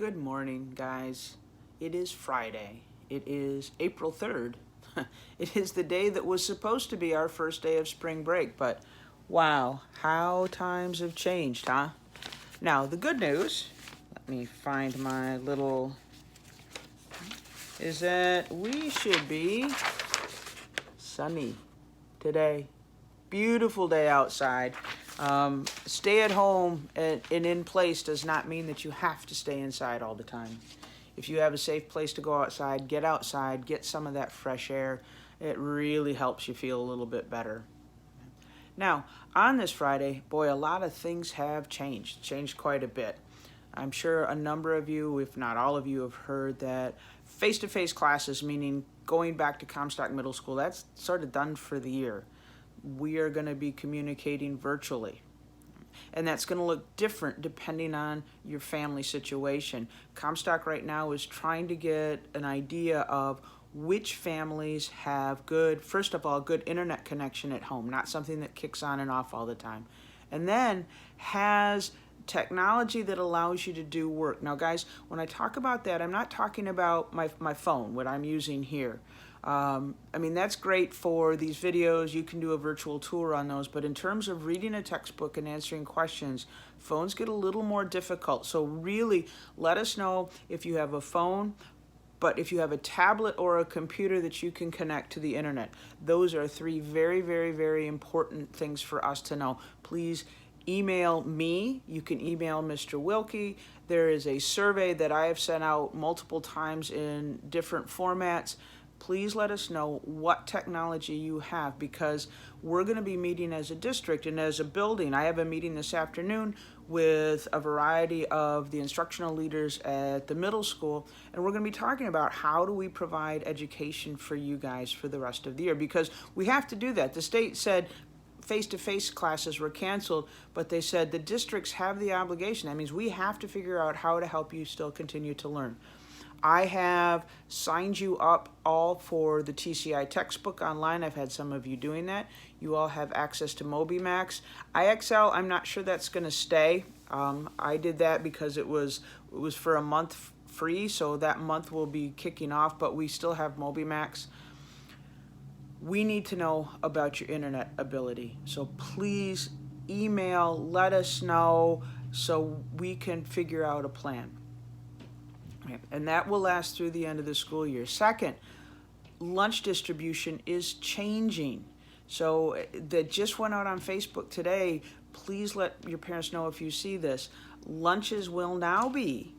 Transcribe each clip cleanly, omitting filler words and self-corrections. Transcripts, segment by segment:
Good morning, guys. It is Friday. It is April 3rd. It is the day that was supposed to be our first day of spring break, but wow, how times have changed, huh? Now, the good news, let me find my little, is that we should be sunny today. Beautiful day outside. Stay at home and in place does not mean that you have to stay inside all the time. If you have a safe place to go outside, get some of that fresh air. It really helps you feel a little bit better. Now, on this Friday, boy, a lot of things have changed quite a bit. I'm sure a number of you, if not all of you, have heard that face-to-face classes, meaning going back to Comstock Middle School, that's sort of done for the year. We are going to be communicating virtually. And that's going to look different depending on your family situation. Comstock right now is trying to get an idea of which families have first of all, good internet connection at home, not something that kicks on and off all the time. And then has technology that allows you to do work. Now, guys, when I talk about that, I'm not talking about my phone, what I'm using here. I mean, that's great for these videos. You can do a virtual tour on those. But in terms of reading a textbook and answering questions, phones get a little more difficult. So really, let us know if you have a phone, but if you have a tablet or a computer that you can connect to the internet. Those are three very, very, very important things for us to know. Please email me. You can email Mr. Wilkie. There is a survey that I have sent out multiple times in different formats. Please let us know what technology you have, because we're going to be meeting as a district and as a building. I have a meeting this afternoon with a variety of the instructional leaders at the middle school, and we're going to be talking about how do we provide education for you guys for the rest of the year, because we have to do that. The state said face-to-face classes were canceled, but they said the districts have the obligation. That means we have to figure out how to help you still continue to learn. I have signed you up all for the TCI textbook online. I've had some of you doing that. You all have access to MobyMax. IXL, I'm not sure that's going to stay. I did that because it was for a month free, so that month will be kicking off, but we still have MobyMax. We need to know about your internet ability. So please email, let us know so we can figure out a plan. And that will last through the end of the school year. Second, lunch distribution is changing. So that just went out on Facebook today. Please let your parents know if you see this. Lunches will now be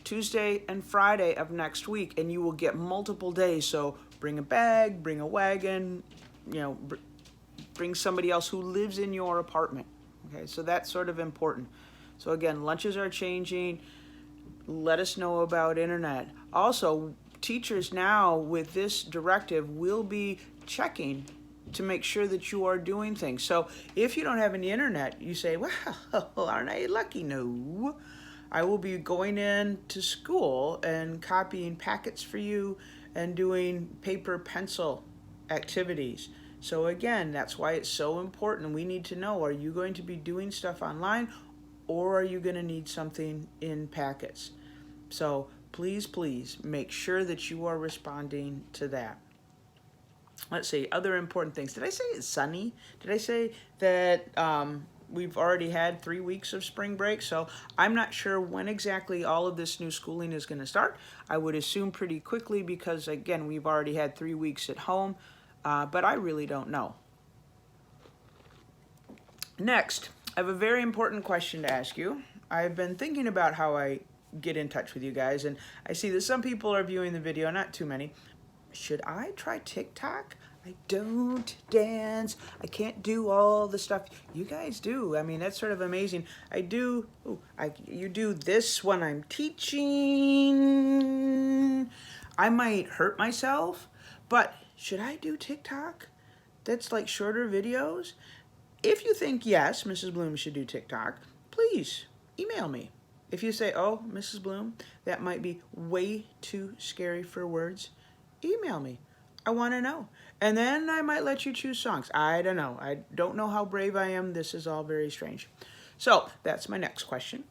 Tuesday and Friday of next week, and you will get multiple days. So bring a bag, bring a wagon, bring somebody else who lives in your apartment. Okay, so that's sort of important. So again, lunches are changing. Let us know about internet. Also, teachers now with this directive will be checking to make sure that you are doing things. So if you don't have any internet, you say, well, aren't I lucky? No. I will be going in to school and copying packets for you and doing paper pencil activities. So again, that's why it's so important. We need to know, are you going to be doing stuff online, or are you going to need something in packets? So please make sure that you are responding to that. Let's see, other important things. Did I say it's sunny? Did I say that we've already had 3 weeks of spring break? So I'm not sure when exactly all of this new schooling is going to start. I would assume pretty quickly because, again, we've already had 3 weeks at home, but I really don't know. Next, I have a very important question to ask you. I've been thinking about how I get in touch with you guys, and I see that some people are viewing the video, not too many. Should I try TikTok? I don't dance. I can't do all the stuff you guys do. I mean, that's sort of amazing. You do this when I'm teaching. I might hurt myself, but should I do TikTok? That's like shorter videos. If you think, yes, Mrs. Bloom should do TikTok, please email me. If you say, oh, Mrs. Bloom, that might be way too scary for words, email me. I want to know. And then I might let you choose songs. I don't know. I don't know how brave I am. This is all very strange. So that's my next question.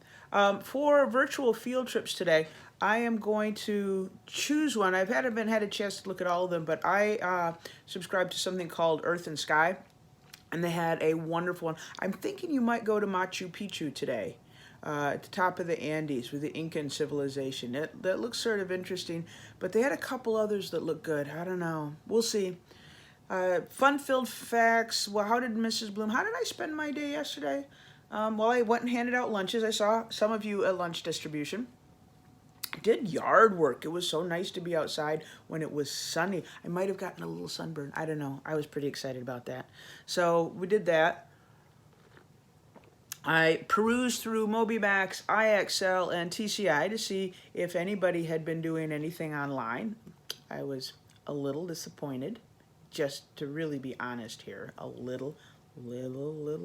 For virtual field trips today, I am going to choose one. I haven't had a chance to look at all of them, but I subscribe to something called Earth and Sky, and they had a wonderful one. I'm thinking you might go to Machu Picchu today, at the top of the Andes with the Incan civilization. That looks sort of interesting, but they had a couple others that look good. I don't know. We'll see. Fun-filled facts. Well, how did Mrs. Bloom, how did I spend my day yesterday? Well, I went and handed out lunches. I saw some of you at lunch distribution. Did yard work. It was so nice to be outside when it was sunny. I might have gotten a little sunburn. I don't know. I was pretty excited about that. So we did that. I perused through Mobimax, IXL, and TCI to see if anybody had been doing anything online. I was a little disappointed, just to really be honest here. A little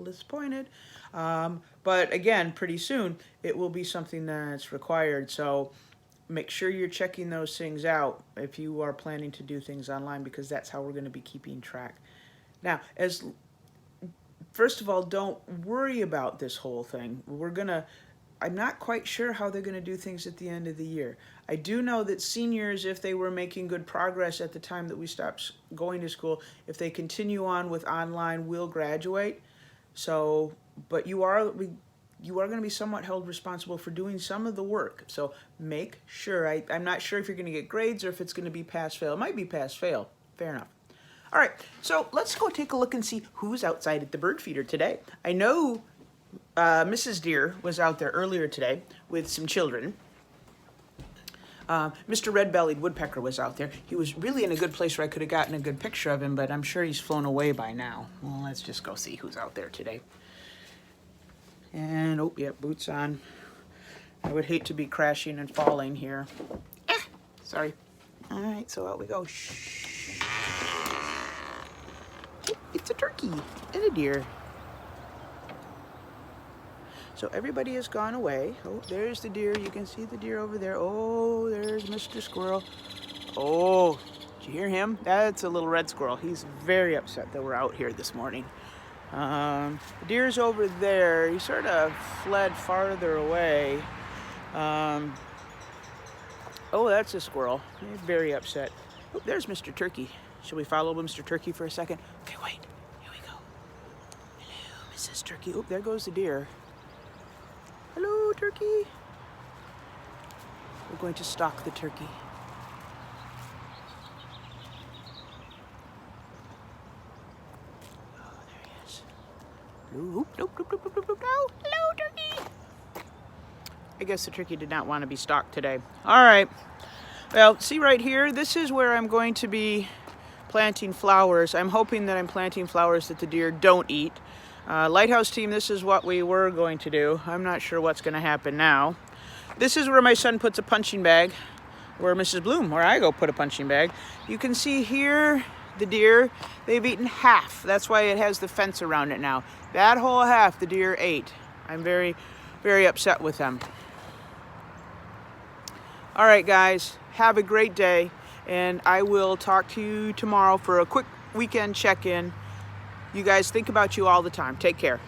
disappointed. But again, pretty soon it will be something that's required. So make sure you're checking those things out if you are planning to do things online, because that's how we're going to be keeping track. Now, first of all, don't worry about this whole thing. I'm not quite sure how they're going to do things at the end of the year. I do know that seniors, if they were making good progress at the time that we stopped going to school, if they continue on with online, will graduate. So, but you are going to be somewhat held responsible for doing some of the work. So make sure, I'm not sure if you're going to get grades or if it's going to be pass-fail. It might be pass-fail. Fair enough. All right, so let's go take a look and see who's outside at the bird feeder today. I know Mrs. Deer was out there earlier today with some children. Mr. Red-bellied woodpecker was out there. He was really in a good place where I could have gotten a good picture of him, but I'm sure he's flown away by now. Well, let's just go see who's out there today. And, oh, yeah, boots on. I would hate to be crashing and falling here. Sorry. All right, so out we go. Shh. It's a turkey and a deer. So everybody has gone away. Oh, there's the deer. You can see the deer over there. Oh, there's Mr. Squirrel. Oh, did you hear him? That's a little red squirrel. He's very upset that we're out here this morning. The deer's over there. He sort of fled farther away. Oh, that's a squirrel. He's very upset. Oh, there's Mr. Turkey. Shall we follow Mr. Turkey for a second? Okay, wait. Here we go. Hello, Mrs. Turkey. Oh, there goes the deer. Hello, turkey. We're going to stalk the turkey. Oh, there he is. Nope, nope, nope, nope, nope, nope, no. Hello, turkey. I guess the turkey did not want to be stalked today. All right. Well, see right here, this is where I'm going to be planting flowers. I'm hoping that I'm planting flowers that the deer don't eat. Lighthouse team, this is what we were going to do. I'm not sure what's going to happen now. This is where my son puts a punching bag, where Mrs. Bloom, where I go put a punching bag. You can see here the deer, they've eaten half. That's why it has the fence around it now. That whole half the deer ate. I'm very, very upset with them. All right, guys, have a great day, and I will talk to you tomorrow for a quick weekend check-in. You guys, think about you all the time. Take care.